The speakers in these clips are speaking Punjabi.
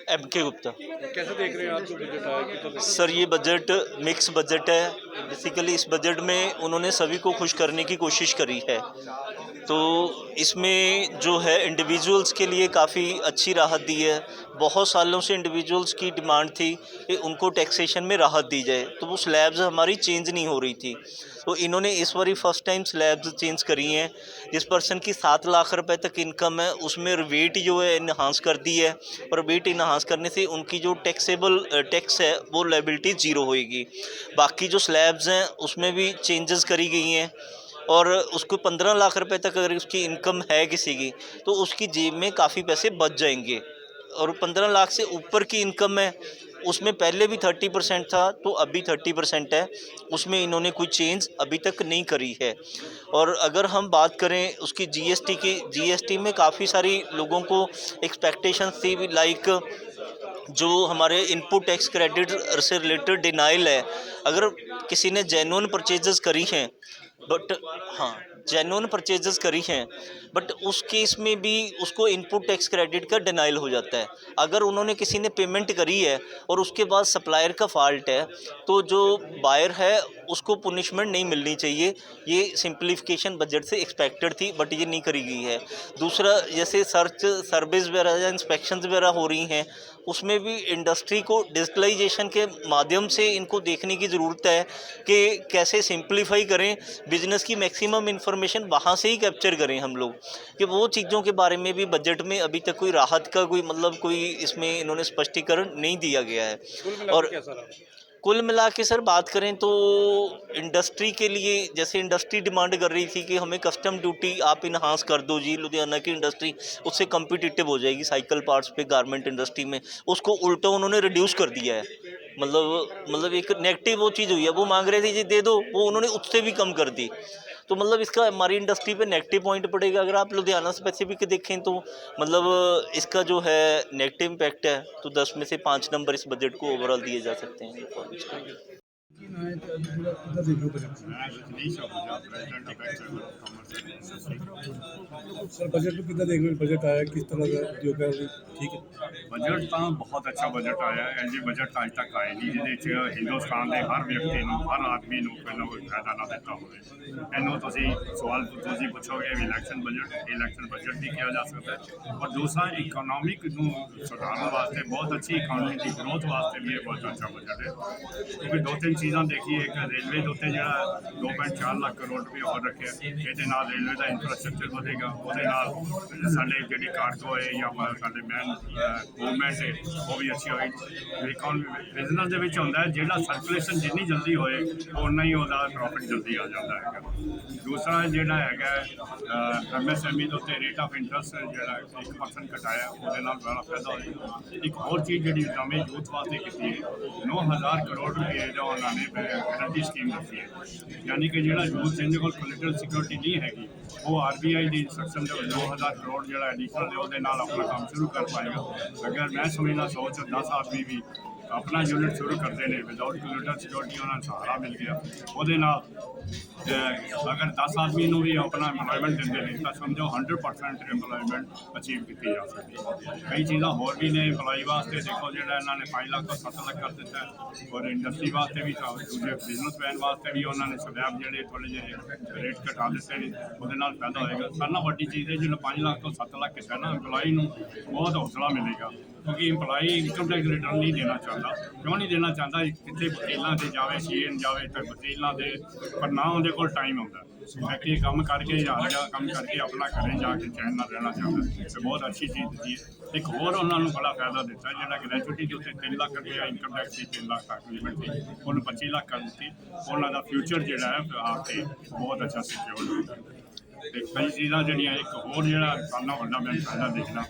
एम के गुप्ता। कैसे देख रहे हैं आप जो बजट आया कितना सर ये बजट मिक्स बजट है। बेसिकली इस बजट में उन्होंने सभी को खुश करने की कोशिश करी है। तो इसमें जो है इंडिविजुअल्स के लिए काफ़ी अच्छी राहत दी है। बहुत सालों से इंडिविजुअल्स की डिमांड थी कि उनको टैक्सेशन में राहत दी जाए, तो वो स्लैब्स हमारी चेंज नहीं हो रही थी। तो इन्होंने इस बारी फर्स्ट टाइम स्लैब्स चेंज करी हैं। जिस पर्सन की 7 लाख रुपए तक इनकम है उसमें रिबेट जो है इन्हांस कर दी है, और रिबेट इन्हांस करने से उनकी जो टैक्सेबल टैक्स है वो लायबिलिटी ज़ीरो होएगी। बाकी जो स्लैब्स हैं उसमें भी चेंजेस करी गई हैं, और उसको 15 लाख रुपए तक अगर उसकी इनकम है किसी की, तो उसकी जेब में काफ़ी पैसे बच जाएंगे। और 15 लाख से ऊपर की इनकम है उसमें पहले भी 30% था, तो अभी 30% है। उसमें इन्होंने कोई चेंज अभी तक नहीं करी है। और अगर हम बात करें उसकी जीएसटी की, जीएसटी में काफ़ी सारी लोगों को एक्सपेक्टेशंस थी, लाइक जो हमारे इनपुट टैक्स क्रेडिट से रिलेटेड डिनाइल है। अगर किसी ने जेन्युइन परचेजेस करी हैं, बट हाँ, जेन्युइन परचेजेस करी हैं, बट उस केस में भी उसको इनपुट टैक्स क्रेडिट का डिनाइल हो जाता है। अगर उन्होंने किसी ने पेमेंट करी है और उसके बाद सप्लायर का फॉल्ट है, तो जो बायर है उसको पुनिशमेंट नहीं मिलनी चाहिए। ये सिंप्लीफिकेशन बजट से एक्सपेक्टेड थी, बट ये नहीं करी गई है। दूसरा, जैसे सर्च सर्विस वगैरह या इंस्पेक्शंस वगैरह हो रही हैं, उसमें भी इंडस्ट्री को डिजिटलाइजेशन के माध्यम से इनको देखने की ज़रूरत है कि कैसे सिंप्लीफाई करें, बिजनेस की मैक्सिमम इन्फॉर्मेशन वहाँ से ही कैप्चर करें हम लोग। कि वो चीज़ों के बारे में भी बजट में अभी तक कोई राहत का कोई मतलब कोई इसमें इन्होंने स्पष्टीकरण नहीं दिया गया है। कुल मिला के और कैसा रहा? कुल मिला के सर बात करें तो इंडस्ट्री के लिए, जैसे इंडस्ट्री डिमांड कर रही थी कि हमें कस्टम ड्यूटी आप इन्हांस कर दो जी, लुधियाना की इंडस्ट्री उससे कम्पिटिटिव हो जाएगी साइकिल पार्ट्स पे, गारमेंट इंडस्ट्री में, उसको उल्टा उन्होंने रिड्यूस कर दिया है। मतलब एक नेगेटिव वो चीज़ हुई है। वो मांग रहे थे जी दे दो, वो उन्होंने उससे भी कम कर दी। तो मतलब इसका हमारी इंडस्ट्री पे नेगेटिव पॉइंट पड़ेगा। अगर आप लुधियाना स्पेसिफिक देखें तो मतलब इसका जो है नेगेटिव इम्पैक्ट है, तो 10 में से 5 नंबर इस बजट को ओवरऑल दिए जा सकते हैं। ਕੀ ਨਾ ਹੈ ਤੇ ਅੱਜ ਜਿਹੜਾ ਕਿੱਦਾਂ ਦੇਖ ਰਹੇ ਹੋ ਬਜਟ मैं Rajneesh Ahuja president of chamber of commerce and industry. Sir budget ਨੂੰ ਕਿੱਦਾਂ ਦੇਖ ਰਹੇ ਹੋ ਬਜਟ ਆਇਆ ਕਿਸ ਤਰ੍ਹਾਂ ਦਾ ਜੋ ਕਹਿ ਰਹੇ ਠੀਕ ਹੈ ਬਜਟ ਤਾਂ ਬਹੁਤ ਅੱਛਾ ਬਜਟ ਆਇਆ ਹੈ। ਇੰਜ ਬਜਟ ਅੱਜ ਤੱਕ ਆਏ ਨਹੀਂ ਜਿਹਦੇ 'ਚ ਹਿੰਦੁਸਤਾਨ ਦੇ ਹਰ ਵਿਅਕਤੀ ਨੂੰ, ਹਰ ਆਦਮੀ ਨੂੰ ਪਹਿਲਾਂ ਕੋਈ ਫਾਇਦਾ ਨਾ ਦਿੱਤਾ ਹੋਵੇ। ਇਹਨੂੰ ਤੁਸੀਂ ਸਵਾਲ ਤੁਸੀਂ ਪੁੱਛੋਗੇ ਵੀ ਇਲੈਕਸ਼ਨ ਬਜਟ ਵੀ ਕਿਹਾ ਜਾ ਸਕਦਾ ਹੈ। ਔਰ ਦੂਸਰਾ ਇਕਨੋਮਿਕ ਨੂੰ ਸੁਧਾਰਨ ਵਾਸਤੇ, ਬਹੁਤ ਅੱਛੀ ਇਕਾਨਮੀ ਦੀ ਗਰੋਥ ਵਾਸਤੇ ਵੀ ਇਹ ਬਹੁਤ ਅੱਛਾ ਬਜਟ ਹੈ। ਕਿਉਂਕਿ ਦੋ ਤਿੰਨ ਚੀਜ਼ਾਂ ਦੇਖੀਏ, ਇੱਕ ਰੇਲਵੇ ਦੇ ਉੱਤੇ ਜਿਹੜਾ 2.4 ਲੱਖ ਕਰੋੜ ਰੁਪਏ ਹੋਰ ਰੱਖਿਆ, ਇਹਦੇ ਨਾਲ ਰੇਲਵੇ ਦਾ ਇੰਫਰਾਸਟਰਕਚਰ ਵਧੇਗਾ। ਉਹਦੇ ਨਾਲ ਸਾਡੇ ਜਿਹੜੀ ਕਾਰਗੋ ਹੈ ਜਾਂ ਸਾਡੇ ਮੈਨ ਮੂਵਮੈਂਟ ਹੈ ਉਹ ਵੀ ਅੱਛੀ ਹੋਈ। ਬਿਜ਼ਨਸ ਦੇ ਵਿੱਚ ਹੁੰਦਾ ਜਿਹੜਾ ਸਰਕੂਲੇਸ਼ਨ ਜਿੰਨੀ ਜਲਦੀ ਹੋਏ ਉਨਾ ਹੀ ਉਹਦਾ ਪ੍ਰੋਫਿਟ ਜਲਦੀ ਆ ਜਾਂਦਾ ਹੈਗਾ। ਦੂਸਰਾ ਜਿਹੜਾ ਹੈਗਾ MSME ਦੇ ਉੱਤੇ ਰੇਟ ਆਫ ਇੰਟਰਸਟ ਜਿਹੜਾ 1% ਘਟਾਇਆ, ਉਹਦੇ ਨਾਲ ਬੜਾ ਫਾਇਦਾ ਹੋਏਗਾ। ਇੱਕ ਹੋਰ ਚੀਜ਼ ਜਿਹੜੀ ਨਵੇਂ ਯੂਥ ਵਾਸਤੇ ਕੀਤੀ ਹੈ, 9000 ਕਰੋੜ ਰੁਪਏ ਦਾ ਉਹਨਾਂ ਨੇ ਗਰੰਟੀ ਸਕੀਮ ਰੱਖੀ ਹੈ। ਯਾਨੀ ਕਿ ਜਿਹੜਾ ਯੂਥ ਜਿਹਦੇ ਕੋਲ ਪੋਲੀਟੀਕਲ ਸਿਕਿਉਰਿਟੀ ਨਹੀਂ ਹੈਗੀ, ਉਹ RBI ਦੀ ਇੰਸਟਰਕਸ਼ਨ ਦੇ 9000 ਕਰੋੜ ਜਿਹੜਾ ਐਡੀਸ਼ਨਲ ਉਹਦੇ ਨਾਲ ਆਪਣਾ ਕੰਮ ਸ਼ੁਰੂ ਕਰ ਪਾਏਗਾ। ਅਗਰ ਮੈਂ ਸਮਝਦਾ 100 'ਚ 10 ਆਦਮੀ ਵੀ ਆਪਣਾ ਯੂਨਿਟ ਸ਼ੁਰੂ ਕਰਦੇ ਨੇ ਵਿਦਆਊਟ ਪੋਲੀਟੀਕਲ ਸਿਕਿਉਰਿਟੀ, ਉਹਨਾਂ ਨੂੰ ਸਹਾਰਾ ਮਿਲ ਗਿਆ। ਉਹਦੇ ਨਾਲ ਅਗਰ 10 ਆਦਮੀ ਨੂੰ ਵੀ ਆਪਣਾ ਇੰਪਲੋਇਮੈਂਟ ਦਿੰਦੇ ਨੇ ਤਾਂ ਸਮਝੋ 100% ਇੰਪਲੋਇਮੈਂਟ ਅਚੀਵ ਕੀਤੀ ਜਾ ਸਕਦੀ। ਕਈ ਚੀਜ਼ਾਂ ਹੋਰ ਵੀ ਨੇ ਇੰਪਲੋਈ ਵਾਸਤੇ। ਦੇਖੋ ਜਿਹੜਾ ਇਹਨਾਂ ਨੇ 5 ਲੱਖ ਤੋਂ 7 ਲੱਖ ਕਰ ਦਿੱਤਾ, ਔਰ ਇੰਡਸਟਰੀ ਵਾਸਤੇ ਵੀ, ਦੂਜੇ ਬਿਜ਼ਨਸਮੈਨ ਵਾਸਤੇ ਵੀ ਉਹਨਾਂ ਨੇ ਸਲੈਬ ਜਿਹੜੇ ਥੋੜ੍ਹੇ ਜਿਹੇ ਰੇਟ ਘਟਾ ਦਿੱਤੇ ਨੇ, ਉਹਦੇ ਨਾਲ ਫਾਇਦਾ ਹੋਏਗਾ। ਸਾਰਿਆਂ ਨਾਲੋਂ ਵੱਡੀ ਚੀਜ਼ ਹੈ ਜਿਹੜਾ 5 ਲੱਖ ਤੋਂ 7 ਲੱਖ ਕੀਤਾ ਨਾ, ਇੰਪਲੋਈ ਨੂੰ ਬਹੁਤ ਹੌਸਲਾ ਮਿਲੇਗਾ। ਕਿਉਂਕਿ ਇੰਪਲਾਈ ਇਨਕਮ ਟੈਕਸ ਰਿਟਰਨ ਨਹੀਂ ਦੇਣਾ ਚਾਹੁੰਦਾ। ਕਿਉਂ ਨਹੀਂ ਦੇਣਾ ਚਾਹੁੰਦਾ? ਕਿਤੇ ਵਕੀਲਾਂ ਦੇ ਜਾਵੇ, ਸੀਐਨ ਜਾਵੇ, ਤਾਂ ਵਕੀਲਾਂ ਦੇ ਪਰ ਨਾ ਉਹਦੇ ਕੋਲ ਟਾਈਮ ਆਉਂਦਾ। ਫੈਕਟਰੀ ਕੰਮ ਕਰਕੇ ਜਾਂ ਕੰਮ ਕਰਕੇ ਆਪਣਾ ਘਰੇ ਜਾ ਕੇ ਚੈਨ ਨਾਲ ਰਹਿਣਾ ਚਾਹੁੰਦਾ। ਅਤੇ ਬਹੁਤ ਅੱਛੀ ਚੀਜ਼ ਦਿੱਤੀ ਹੈ। ਇੱਕ ਹੋਰ ਉਹਨਾਂ ਨੂੰ ਬੜਾ ਫਾਇਦਾ ਦਿੱਤਾ, ਜਿਹੜਾ ਗ੍ਰੈਚੁਇਟੀ ਦੇ ਉੱਤੇ 3 ਲੱਖ ਰੁਪਇਆ ਇਨਕਮ ਟੈਕਸ ਦੀ 3 ਲੱਖ ਤੱਕ ਲਿਮਿਟ ਸੀ, ਉਹਨੂੰ 25 ਲੱਖ ਕਰ ਦਿੱਤੀ। ਉਹਨਾਂ ਦਾ ਫਿਊਚਰ ਜਿਹੜਾ ਹੈ ਆ ਕੇ ਬਹੁਤ ਅੱਛਾ ਸਿਕਿਉਰ ਹੋਏਗਾ। ਅਤੇ ਕਈ ਚੀਜ਼ਾਂ ਜਿਹੜੀਆਂ, ਇੱਕ ਹੋਰ ਜਿਹੜਾ ਸਾਰਿਆਂ ਨਾਲੋਂ ਵੱਡਾ ਮੈਂ ਫਾਇਦਾ ਦੇਖਣਾ,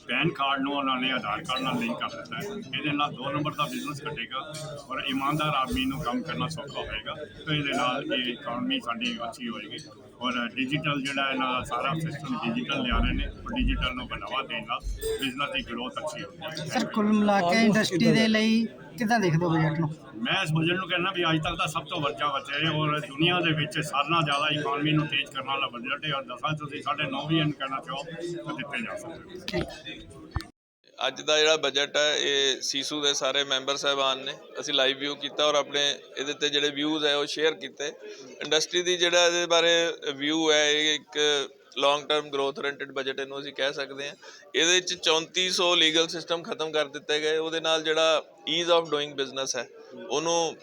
ਪੈਨ ਕਾਰਡ ਨੂੰ ਉਹਨਾਂ ਨੇ ਆਧਾਰ ਕਾਰਡ ਨਾਲ ਲਿੰਕ ਕਰ ਦਿੱਤਾ ਹੈ। ਇਹਦੇ ਨਾਲ 2 ਨੰਬਰ ਦਾ ਬਿਜ਼ਨਸ ਘਟੇਗਾ ਔਰ ਇਮਾਨਦਾਰ ਆਦਮੀ ਨੂੰ ਕੰਮ ਕਰਨਾ ਸੌਖਾ ਹੋਏਗਾ। ਅਤੇ ਇਹਦੇ ਨਾਲ ਇਹ ਇਕਾਨਮੀ ਸਾਡੀ ਅੱਛੀ ਹੋਏਗੀ। ਔਰ ਡਿਜੀਟਲ ਜਿਹੜਾ ਇਹਨਾਂ ਦਾ ਸਾਰਾ ਸਿਸਟਮ ਡਿਜੀਟਲ ਲਿਆ ਰਹੇ ਨੇ, ਔਰ ਡਿਜੀਟਲ ਨੂੰ बढ़ावा देने ਨਾਲ ਬਿਜ਼ਨਸ ਦੀ ਗਰੋਥ ਅੱਛੀ ਹੋਵੇਗੀ। ਸਰ ਕੁੱਲ ਮਿਲਾ ਕੇ ਇੰਡਸਟਰੀ ਦੇ ਲਈ ਕਿੱਦਾਂ ਦੇਖਦੇ ਹੋ ਬਜਟ ਨੂੰ? ਮੈਂ ਇਸ ਬਜਟ ਨੂੰ ਕਹਿੰਦਾ ਵੀ ਅੱਜ ਤੱਕ ਦਾ ਸਭ ਤੋਂ ਵੱਡਾ ਬਜਟ ਹੈ, ਔਰ ਦੁਨੀਆ ਦੇ ਵਿੱਚ ਸਾਰਿਆਂ ਨਾਲੋਂ ਜ਼ਿਆਦਾ ਇਕਾਨਮੀ ਨੂੰ ਤੇਜ਼ ਕਰਨ ਵਾਲਾ ਬਜਟ ਹੈ। ਔਰ 10 ਤੁਸੀਂ 9.5 ਵੀ ਕਹਿਣਾ ਚਾਹੋ ਤਾਂ ਦਿੱਤੇ ਜਾ ਸਕਦੇ। ਅੱਜ ਦਾ ਜਿਹੜਾ ਬਜਟ ਹੈ ਇਹ ਸੀਸੂ ਦੇ ਸਾਰੇ ਮੈਂਬਰ ਸਾਹਿਬਾਨ ਨੇ ਅਸੀਂ ਲਾਈਵ ਵਿਊ ਕੀਤਾ ਔਰ ਆਪਣੇ ਇਹਦੇ ਤੇ ਜਿਹੜੇ ਵਿਊਜ਼ ਹੈ ਉਹ ਸ਼ੇਅਰ ਕੀਤੇ। ਇੰਡਸਟਰੀ ਦੀ ਜਿਹੜਾ ਇਹਦੇ ਬਾਰੇ ਵਿਊ ਹੈ ਇਹ ਇੱਕ long term growth oriented budget ਇਹਨੂੰ ਅਸੀਂ ਕਹਿ ਸਕਦੇ ਹਾਂ। ਇਹਦੇ ਵਿੱਚ 3400 ਲੀਗਲ ਸਿਸਟਮ ਖਤਮ ਕਰ ਦਿੱਤੇ ਗਏ। ਉਹਦੇ ਨਾਲ ਜਿਹੜਾ ਈਜ਼ ਆਫ ਡੂਇੰਗ ਬਿਜ਼ਨਸ ਹੈ ਉਹਨੂੰ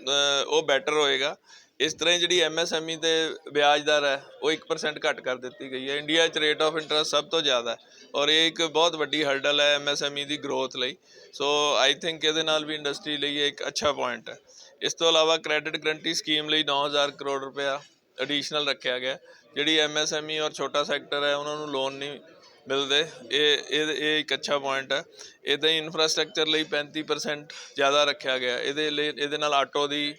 ਉਹ ਬੈਟਰ ਹੋਏਗਾ। ਇਸ ਤਰ੍ਹਾਂ ਜਿਹੜੀ MSME ਤੇ ਵਿਆਜ ਦਰ ਹੈ ਉਹ 1% ਘੱਟ ਕਰ ਦਿੱਤੀ ਗਈ ਹੈ। ਇੰਡੀਆ 'ਚ ਰੇਟ ਆਫ ਇੰਟਰਸਟ ਸਭ ਤੋਂ ਜ਼ਿਆਦਾ ਹੈ ਔਰ ਇਹ ਇੱਕ ਬਹੁਤ ਵੱਡੀ ਹਰਡਲ ਹੈ MSME ਦੀ ਗਰੋਥ ਲਈ। ਸੋ ਆਈ ਥਿੰਕ ਇਹਦੇ ਨਾਲ ਵੀ ਇੰਡਸਟਰੀ ਲਈ ਇਹ ਇੱਕ ਅੱਛਾ ਪੁਆਇੰਟ ਹੈ। ਇਸ ਤੋਂ ਇਲਾਵਾ ਕ੍ਰੈਡਿਟ ਗਰੰਟੀ ਸਕੀਮ ਲਈ 9000 ਕਰੋੜ ਰੁਪਇਆ ਐਡੀਸ਼ਨਲ ਰੱਖਿਆ ਗਿਆ। ਜਿਹੜੀ MSME ਔਰ ਛੋਟਾ ਸੈਕਟਰ ਹੈ ਉਹਨਾਂ ਨੂੰ ਲੋਨ ਨਹੀਂ ਮਿਲਦੇ, ਇਹ ਇੱਕ ਅੱਛਾ ਪੁਆਇੰਟ ਹੈ। ਇੱਦਾਂ ਹੀ ਇਨਫਰਾਸਟਰਕਚਰ ਲਈ 35% ਜ਼ਿਆਦਾ ਰੱਖਿਆ ਗਿਆ। ਇਹਦੇ ਨਾਲ ਆਟੋ ਦੀ,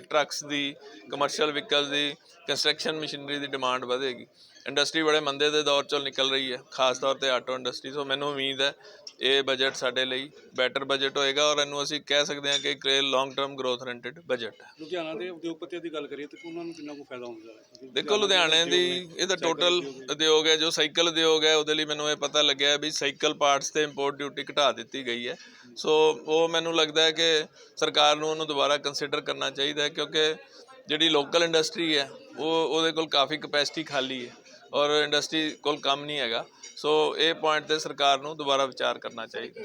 ਟਰੱਕਸ ਦੀ, ਕਮਰਸ਼ੀਅਲ ਵਹੀਕਲਸ ਦੀ, ਕੰਸਟਰਕਸ਼ਨ ਮਸ਼ੀਨਰੀ ਦੀ ਡਿਮਾਂਡ ਵਧੇਗੀ। ਇੰਡਸਟਰੀ ਬੜੇ ਮੰਦੇ ਦੇ ਦੌਰ 'ਚੋਂ ਨਿਕਲ ਰਹੀ ਹੈ, ਖਾਸ ਤੌਰ 'ਤੇ ਆਟੋ ਇੰਡਸਟਰੀ। ਸੋ ਮੈਨੂੰ ਉਮੀਦ ਹੈ ਇਹ ਬਜਟ ਸਾਡੇ ਲਈ ਬੈਟਰ ਬਜਟ ਹੋਏਗਾ ਔਰ ਇਹਨੂੰ ਅਸੀਂ ਕਹਿ ਸਕਦੇ ਹਾਂ ਕਿ ਇੱਕ long term growth oriented budget ਹੈ। ਲੁਧਿਆਣਾ ਦੇ ਉਦਯੋਗਪਤੀਆਂ ਦੀ ਗੱਲ ਕਰੀਏ ਤਾਂ ਉਹਨਾਂ ਨੂੰ ਕਿੰਨਾ ਕੁ ਫਾਇਦਾ ਹੁੰਦਾ ਹੈ? ਦੇਖੋ ਲੁਧਿਆਣੇ ਦੀ ਇਹ ਤਾਂ ਟੋਟਲ ਉਦਯੋਗ ਹੈ, ਜੋ ਸਾਈਕਲ ਉਦਯੋਗ ਹੈ ਉਹਦੇ ਲਈ ਮੈਨੂੰ ਇਹ ਪਤਾ ਲੱਗਿਆ ਵੀ ਸਾਈਕਲ ਪਾਰਟਸ ਤੇ ਇੰਪੋਰਟ ਡਿਊਟੀ ਘਟਾ ਦਿੱਤੀ ਗਈ ਹੈ। ਸੋ ਉਹ ਮੈਨੂੰ ਲੱਗਦਾ ਹੈ ਕਿ ਸਰਕਾਰ ਨੂੰ ਉਹਨੂੰ ਦੁਬਾਰਾ ਕੰਸੀਡਰ ਕਰਨਾ ਚਾਹੀਦਾ ਹੈ, ਕਿਉਂਕਿ ਜਿਹੜੀ ਲੋਕਲ ਇੰਡਸਟਰੀ ਹੈ ਉਹਦੇ ਕੋਲ ਕਾਫੀ ਕਪੈਸਿਟੀ ਖਾਲੀ ਹੈ ਔਰ ਇੰਡਸਟਰੀ ਕੋਲ ਕੰਮ ਨਹੀਂ ਹੈਗਾ। ਸੋ ਇਹ ਪੁਆਇੰਟ 'ਤੇ ਸਰਕਾਰ ਨੂੰ ਦੁਬਾਰਾ ਵਿਚਾਰ ਕਰਨਾ ਚਾਹੀਦਾ।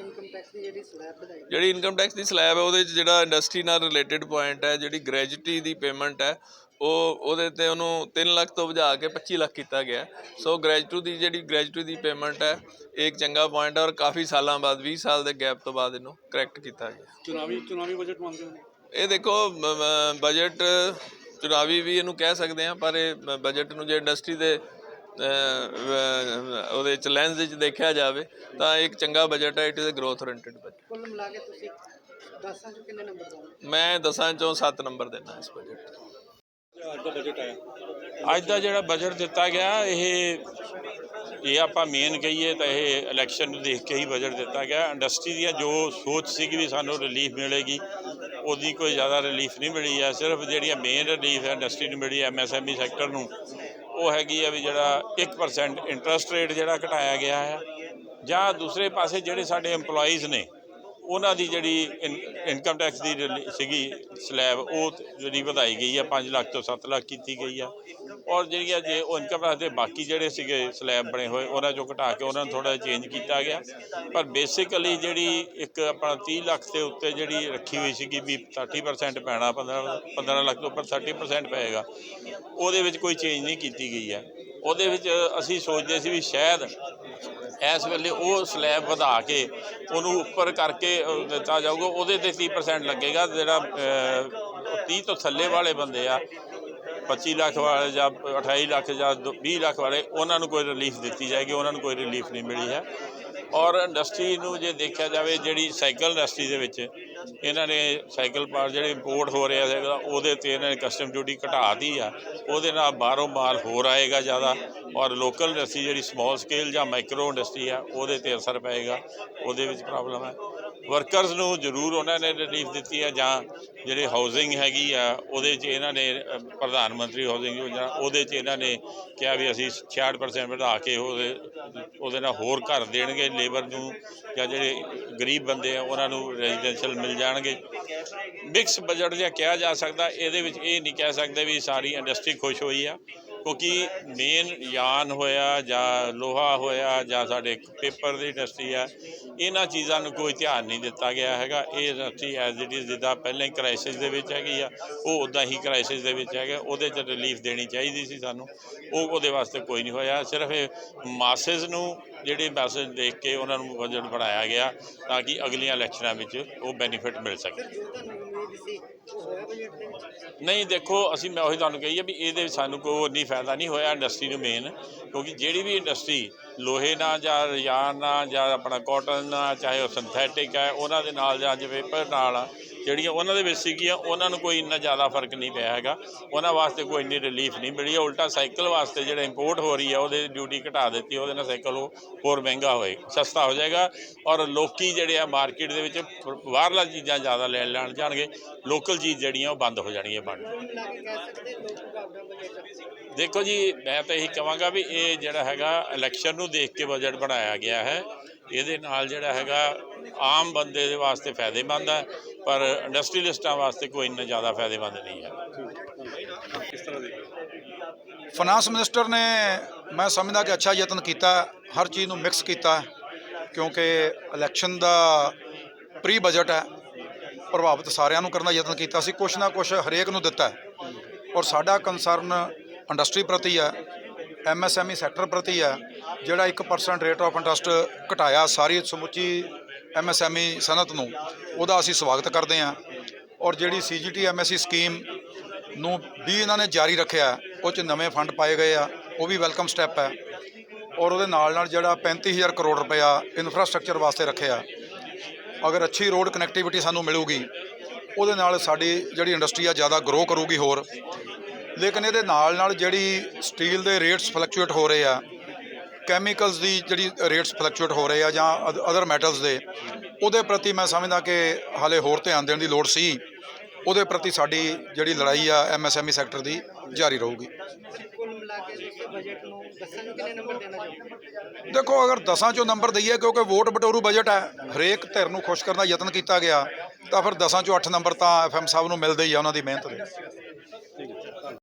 ਜਿਹੜੀ ਇਨਕਮ ਟੈਕਸ ਦੀ ਸਲੈਬ ਹੈ ਉਹਦੇ 'ਚ ਜਿਹੜਾ ਇੰਡਸਟਰੀ ਨਾਲ ਰਿਲੇਟਡ ਪੁਆਇੰਟ ਹੈ, ਜਿਹੜੀ ਗ੍ਰੈਜੂਟੀ ਦੀ ਪੇਮੈਂਟ ਹੈ ਉਹਦੇ 'ਤੇ ਉਹਨੂੰ 3 ਲੱਖ ਤੋਂ ਵਧਾ ਕੇ 25 ਲੱਖ ਕੀਤਾ ਗਿਆ। ਸੋ ਗ੍ਰੈਜੂਟੀ ਦੀ ਪੇਮੈਂਟ ਹੈ ਇਹ ਇੱਕ ਚੰਗਾ ਪੁਆਇੰਟ ਹੈ ਔਰ ਕਾਫੀ ਸਾਲਾਂ ਬਾਅਦ 20 ਸਾਲ ਦੇ ਗੈਪ ਤੋਂ ਬਾਅਦ ਇਹਨੂੰ ਕਰੈਕਟ ਕੀਤਾ ਗਿਆ। ਚੁਣਾਵੀ ਬਜਟ ਮੰਨਦੇ ਹੋ? ਇਹ ਦੇਖੋ ਬਜਟ ਚੁਣਾਵੀ ਵੀ ਇਹਨੂੰ ਕਹਿ ਸਕਦੇ ਹਾਂ, ਪਰ ਇਹ ਬਜਟ ਨੂੰ ਜੇ ਇੰਡਸਟਰੀ ਦੇ ਉਹਦੇ 'ਚ ਲੈਂਸ ਵਿੱਚ ਦੇਖਿਆ ਜਾਵੇ ਤਾਂ ਇੱਕ ਚੰਗਾ ਬਜਟ ਹੈ। It is a growth oriented budget. ਕੁੱਲ ਮਿਲਾ ਕੇ ਤੁਸੀਂ 10 ਚੋਂ ਕਿੰਨੇ ਨੰਬਰ ਦੋਗੇ? ਮੈਂ 10 ਚੋਂ 7 ਨੰਬਰ ਦੇਣਾ ਇਸ ਬਜਟ ਨੂੰ। ਅੱਜ ਦਾ ਬਜਟ ਆਇਆ, ਅੱਜ ਦਾ ਜਿਹੜਾ ਬਜਟ ਦਿੱਤਾ ਗਿਆ ਇਹ ਆਪਾਂ ਮੇਨ ਕਹੀਏ ਤਾਂ ਇਹ ਇਲੈਕਸ਼ਨ ਨੂੰ ਦੇਖ ਕੇ ਹੀ ਬਜਟ ਦਿੱਤਾ ਗਿਆ। ਇੰਡਸਟਰੀ ਦੀਆਂ ਜੋ ਸੋਚ ਸੀਗੀ ਵੀ ਸਾਨੂੰ ਰਿਲੀਫ ਮਿਲੇਗੀ, ਉਹਦੀ ਕੋਈ ਜ਼ਿਆਦਾ ਰਿਲੀਫ ਨਹੀਂ ਮਿਲੀ ਹੈ। ਸਿਰਫ ਜਿਹੜੀਆਂ ਮੇਨ ਰਿਲੀਫ ਹੈ ਇੰਡਸਟਰੀ ਨੂੰ ਮਿਲੀ MSME ਸੈਕਟਰ ਨੂੰ, ਉਹ ਹੈਗੀ ਆ ਵੀ ਜਿਹੜਾ 1% ਇੰਟਰਸਟ ਰੇਟ ਜਿਹੜਾ ਘਟਾਇਆ ਗਿਆ ਹੈ, ਜਾਂ ਦੂਸਰੇ ਪਾਸੇ ਜਿਹੜੇ ਸਾਡੇ EMPLOYEES ਨੇ ਉਹਨਾਂ ਦੀ ਜਿਹੜੀ ਇਨਕਮ ਟੈਕਸ ਦੀ ਸੀਗੀ ਸਲੈਬ ਉਹ ਜਿਹੜੀ ਵਧਾਈ ਗਈ ਹੈ 5 ਲੱਖ ਤੋਂ 7 ਲੱਖ ਕੀਤੀ ਗਈ ਆ। ਔਰ ਜਿਹੜੀਆਂ ਜੇ ਉਹ ਇਨਕਮ ਟੈਕਸ ਦੇ ਬਾਕੀ ਜਿਹੜੇ ਸੀਗੇ ਸਲੈਬ ਬਣੇ ਹੋਏ ਉਹਨਾਂ 'ਚੋਂ ਘਟਾ ਕੇ ਉਹਨਾਂ ਨੂੰ ਥੋੜ੍ਹਾ ਜਿਹਾ ਚੇਂਜ ਕੀਤਾ ਗਿਆ। ਪਰ ਬੇਸਿਕਲੀ ਜਿਹੜੀ ਇੱਕ ਆਪਣਾ 30 ਲੱਖ ਦੇ ਉੱਤੇ ਜਿਹੜੀ ਰੱਖੀ ਹੋਈ ਸੀਗੀ ਵੀ 30% ਪੈਣਾ, 15 ਲੱਖ ਤੋਂ ਉੱਪਰ 30% ਪਏਗਾ, ਉਹਦੇ ਵਿੱਚ ਕੋਈ ਚੇਂਜ ਨਹੀਂ ਕੀਤੀ ਗਈ ਹੈ। ਉਹਦੇ ਵਿੱਚ ਅਸੀਂ ਸੋਚਦੇ ਸੀ ਵੀ ਸ਼ਾਇਦ ਇਸ ਵੇਲੇ ਉਹ ਸਲੈਬ ਵਧਾ ਕੇ ਉਹਨੂੰ ਉੱਪਰ ਕਰਕੇ ਦਿੱਤਾ ਜਾਊਗਾ, ਉਹਦੇ 'ਤੇ 30% ਲੱਗੇਗਾ। ਜਿਹੜਾ 30 ਤੋਂ ਥੱਲੇ ਵਾਲੇ ਬੰਦੇ ਆ, 25 ਲੱਖ ਵਾਲੇ ਜਾਂ 28 ਲੱਖ ਜਾਂ 20 ਲੱਖ ਵਾਲੇ, ਉਹਨਾਂ ਨੂੰ ਕੋਈ ਰਿਲੀਫ ਦਿੱਤੀ ਜਾਏਗੀ। ਉਹਨਾਂ ਨੂੰ ਕੋਈ ਰਿਲੀਫ ਨਹੀਂ ਮਿਲੀ ਹੈ। ਔਰ ਇੰਡਸਟਰੀ ਨੂੰ ਜੇ ਦੇਖਿਆ ਜਾਵੇ, ਜਿਹੜੀ ਸਾਈਕਲ ਇੰਡਸਟਰੀ ਦੇ ਵਿੱਚ ਇਹਨਾਂ ਨੇ ਸਾਈਕਲ ਪਾਰਟ ਜਿਹੜੇ ਇੰਪੋਰਟ ਹੋ ਰਿਹਾ ਸੀਗਾ ਉਹਦੇ 'ਤੇ ਇਹਨਾਂ ਨੇ ਕਸਟਮ ਡਿਊਟੀ ਘਟਾ ਦਿੱਤੀ ਆ। ਉਹਦੇ ਨਾਲ ਬਾਹਰੋਂ ਮਾਲ ਹੋਰ ਆਏਗਾ ਜ਼ਿਆਦਾ, ਔਰ ਲੋਕਲ ਇੰਡਸਟਰੀ ਜਿਹੜੀ ਸਮੋਲ ਸਕੇਲ ਜਾਂ ਮਾਈਕਰੋ ਇੰਡਸਟਰੀ ਆ ਉਹਦੇ 'ਤੇ ਅਸਰ ਪਏਗਾ। ਉਹਦੇ ਵਿੱਚ ਪ੍ਰੋਬਲਮ ਹੈ। ਵਰਕਰਸ ਨੂੰ ਜ਼ਰੂਰ ਉਹਨਾਂ ਨੇ ਰਿਲੀਫ ਦਿੱਤੀ ਹੈ, ਜਾਂ ਜਿਹੜੇ ਹਾਊਸਿੰਗ ਹੈਗੀ ਆ ਉਹਦੇ 'ਚ ਇਹਨਾਂ ਨੇ ਪ੍ਰਧਾਨ ਮੰਤਰੀ ਹਾਊਸਿੰਗ ਯੋਜਨਾ ਉਹਦੇ 'ਚ ਇਹਨਾਂ ਨੇ ਕਿਹਾ ਵੀ ਅਸੀਂ 66% ਵਧਾ ਕੇ ਉਹਦੇ ਨਾਲ ਹੋਰ ਘਰ ਦੇਣਗੇ ਲੇਬਰ ਨੂੰ, ਜਾਂ ਜਿਹੜੇ ਗਰੀਬ ਬੰਦੇ ਆ ਉਹਨਾਂ ਨੂੰ ਰੈਜ਼ੀਡੈਂਸ਼ੀਅਲ ਮਿਲ ਜਾਣਗੇ। ਮਿਕਸ ਬਜਟ ਜਿਹਾ ਕਿਹਾ ਜਾ ਸਕਦਾ। ਇਹਦੇ ਵਿੱਚ ਇਹ ਨਹੀਂ ਕਹਿ ਸਕਦੇ ਵੀ ਸਾਰੀ ਇੰਡਸਟਰੀ ਖੁਸ਼ ਹੋਈ ਆ, ਕਿਉਂਕਿ ਮੇਨ ਯਾਨ ਹੋਇਆ ਜਾਂ ਲੋਹਾ ਹੋਇਆ ਜਾਂ ਸਾਡੇ ਪੇਪਰ ਦੀ ਇੰਡਸਟਰੀ ਆ, ਇਹਨਾਂ ਚੀਜ਼ਾਂ ਨੂੰ ਕੋਈ ਧਿਆਨ ਨਹੀਂ ਦਿੱਤਾ ਗਿਆ ਹੈਗਾ। ਇਹ ਇੰਡਸਟਰੀ ਐਜ਼ ਇਟ ਇਜ਼ ਜਿੱਦਾਂ ਪਹਿਲਾਂ ਹੀ ਕ੍ਰਾਈਸਿਸ ਦੇ ਵਿੱਚ ਹੈਗੀ ਆ, ਉਹ ਉੱਦਾਂ ਹੀ ਕ੍ਰਾਈਸਿਸ ਦੇ ਵਿੱਚ ਹੈਗਾ। ਉਹਦੇ 'ਚ ਰਿਲੀਫ ਦੇਣੀ ਚਾਹੀਦੀ ਸੀ ਸਾਨੂੰ, ਉਹਦੇ ਵਾਸਤੇ ਕੋਈ ਨਹੀਂ ਹੋਇਆ। ਸਿਰਫ ਇਹ ਮਾਸਿਸ ਨੂੰ ਜਿਹੜੇ ਮੈਸੇਜ ਦੇਖ ਕੇ ਉਹਨਾਂ ਨੂੰ ਬਜਟ ਬਣਾਇਆ ਗਿਆ ਤਾਂ ਕਿ ਅਗਲੀਆਂ ਇਲੈਕਸ਼ਨਾਂ ਵਿੱਚ ਉਹ ਬੈਨੀਫਿਟ ਮਿਲ ਸਕੇ। ਨਹੀਂ ਦੇਖੋ, ਮੈਂ ਉਹੀ ਤੁਹਾਨੂੰ ਕਹੀ ਹੈ ਵੀ ਇਹਦੇ ਵਿੱਚ ਸਾਨੂੰ ਕੋਈ ਉਨੀ ਫਾਇਦਾ ਨਹੀਂ ਹੋਇਆ ਇੰਡਸਟਰੀ ਨੂੰ ਮੇਨ, ਕਿਉਂਕਿ ਜਿਹੜੀ ਵੀ ਇੰਡਸਟਰੀ ਲੋਹੇ ਨਾਲ ਜਾਂ ਰਿਆਨ ਨਾਲ ਜਾਂ ਆਪਣਾ ਕਾਟਨ ਨਾਲ, ਚਾਹੇ ਉਹ ਸਿੰਥੈਟਿਕ ਹੈ ਉਹਨਾਂ ਦੇ ਨਾਲ ਜਾਂ ਪੇਪਰ ਨਾਲ ਆ, ਜਿਹੜੀਆਂ ਉਹਨਾਂ ਦੇ ਵਿੱਚ ਸੀਗੀਆਂ ਉਹਨਾਂ ਨੂੰ ਕੋਈ ਇੰਨਾ ਜ਼ਿਆਦਾ ਫਰਕ ਨਹੀਂ ਪਿਆ ਹੈਗਾ। ਉਹਨਾਂ ਵਾਸਤੇ ਕੋਈ ਇੰਨੀ ਰਿਲੀਫ ਨਹੀਂ ਮਿਲੀ ਹੈ। ਉਲਟਾ ਸਾਈਕਲ ਵਾਸਤੇ ਜਿਹੜਾ ਇੰਪੋਰਟ ਹੋ ਰਹੀ ਹੈ ਉਹਦੇ ਡਿਊਟੀ ਘਟਾ ਦਿੱਤੀ, ਉਹਦੇ ਨਾਲ ਸਾਈਕਲ ਉਹ ਹੋਰ ਮਹਿੰਗਾ ਸਸਤਾ ਹੋ ਜਾਏਗਾ। ਔਰ ਲੋਕੀ ਜਿਹੜੇ ਆ ਮਾਰਕੀਟ ਦੇ ਵਿੱਚ ਬਾਹਰਲਾ ਚੀਜ਼ਾਂ ਜ਼ਿਆਦਾ ਲੈਣ ਜਾਣਗੇ, ਲੋਕਲ ਚੀਜ਼ ਜਿਹੜੀਆਂ ਉਹ ਬੰਦ ਹੋ ਜਾਣਗੀਆਂ ਦੇਖੋ ਜੀ, ਮੈਂ ਤਾਂ ਇਹੀ ਕਹਾਂਗਾ ਵੀ ਇਹ ਜਿਹੜਾ ਹੈਗਾ ਇਲੈਕਸ਼ਨ ਨੂੰ ਦੇਖ ਕੇ ਬਜਟ ਬਣਾਇਆ ਗਿਆ ਹੈ। ਇਹਦੇ ਨਾਲ ਜਿਹੜਾ ਹੈਗਾ ਆਮ ਬੰਦੇ ਦੇ ਵਾਸਤੇ ਫਾਇਦੇਮੰਦ ਹੈ, ਪਰ ਇੰਡਸਟਰੀਅਲਿਸਟਾਂ ਵਾਸਤੇ ਕੋਈ ਇੰਨਾ ਜ਼ਿਆਦਾ ਫਾਇਦੇਮੰਦ ਨਹੀਂ ਹੈ। ਫਾਈਨਾਂਸ ਮਿਨਿਸਟਰ ਨੇ ਮੈਂ ਸਮਝਦਾ ਕਿ ਅੱਛਾ ਯਤਨ ਕੀਤਾ, ਹਰ ਚੀਜ਼ ਨੂੰ ਮਿਕਸ ਕੀਤਾ, ਕਿਉਂਕਿ ਇਲੈਕਸ਼ਨ ਦਾ ਪ੍ਰੀ ਬਜਟ ਹੈ, ਪ੍ਰਭਾਵਿਤ ਸਾਰਿਆਂ ਨੂੰ ਕਰਨ ਦਾ ਯਤਨ ਕੀਤਾ ਸੀ, ਕੁਛ ਨਾ ਕੁਛ ਹਰੇਕ ਨੂੰ ਦਿੱਤਾ ਹੈ। ਔਰ ਸਾਡਾ ਕੰਸਰਨ ਇੰਡਸਟਰੀ ਪ੍ਰਤੀ ਹੈ, MSME ਸੈਕਟਰ ਪ੍ਰਤੀ ਹੈ। ਜਿਹੜਾ 1% ਰੇਟ ਆਫ ਇੰਟਰਸਟ ਘਟਾਇਆ ਸਾਰੀ ਸਮੁੱਚੀ MSME ਸਨਅਤ ਨੂੰ, ਉਹਦਾ ਅਸੀਂ ਸਵਾਗਤ ਕਰਦੇ ਹਾਂ। ਔਰ ਜਿਹੜੀ CGT MSE ਸਕੀਮ ਨੂੰ ਵੀ ਇਹਨਾਂ ਨੇ ਜਾਰੀ ਰੱਖਿਆ, ਉਹ 'ਚ ਨਵੇਂ ਫੰਡ ਪਾਏ ਗਏ ਆ, ਉਹ ਵੀ ਵੈਲਕਮ ਸਟੈਪ ਹੈ। ਔਰ ਉਹਦੇ ਨਾਲ ਜਿਹੜਾ 35,000 ਕਰੋੜ ਰੁਪਇਆ ਇਨਫਰਾਸਟ੍ਰਕਚਰ ਵਾਸਤੇ ਰੱਖਿਆ, ਅਗਰ ਅੱਛੀ ਰੋਡ ਕਨੈਕਟੀਵਿਟੀ ਸਾਨੂੰ ਮਿਲੂਗੀ, ਉਹਦੇ ਨਾਲ ਸਾਡੀ ਜਿਹੜੀ ਇੰਡਸਟਰੀ ਆ ਜ਼ਿਆਦਾ ਗਰੋ ਕਰੂਗੀ ਹੋਰ। ਲੇਕਿਨ ਇਹਦੇ ਨਾਲ ਜਿਹੜੀ ਸਟੀਲ ਦੇ ਰੇਟਸ ਫਲਕਚੁਏਟ ਹੋ ਰਹੇ ਆ, ਕੈਮੀਕਲਸ ਦੀ ਜਿਹੜੀ ਰੇਟਸ ਫਲਕਚੁਏਟ ਹੋ ਰਹੇ ਆ, ਜਾਂ ਅਦਰ ਮੈਟਲਸ ਦੇ, ਉਹਦੇ ਪ੍ਰਤੀ ਮੈਂ ਸਮਝਦਾ ਕਿ ਹਾਲੇ ਹੋਰ ਧਿਆਨ ਦੇਣ ਦੀ ਲੋੜ ਸੀ। ਉਹਦੇ ਪ੍ਰਤੀ ਸਾਡੀ ਜਿਹੜੀ ਲੜਾਈ ਆ MSME ਸੈਕਟਰ ਦੀ ਜਾਰੀ ਰਹੂਗੀ। ਦੇਖੋ, ਅਗਰ 10 ਚੋਂ ਨੰਬਰ ਦਈਏ, ਕਿਉਂਕਿ ਵੋਟ ਬਟੋਰੂ ਬਜਟ ਹੈ, ਹਰੇਕ ਧਿਰ ਨੂੰ ਖੁਸ਼ ਕਰਨ ਦਾ ਯਤਨ ਕੀਤਾ ਗਿਆ, ਤਾਂ ਫਿਰ 10 ਚੋਂ 8 ਨੰਬਰ ਤਾਂ FM ਸਾਹਿਬ ਨੂੰ ਮਿਲਦੇ ਹੀ ਆ ਉਹਨਾਂ ਦੀ ਮਿਹਨਤ ਦੇ।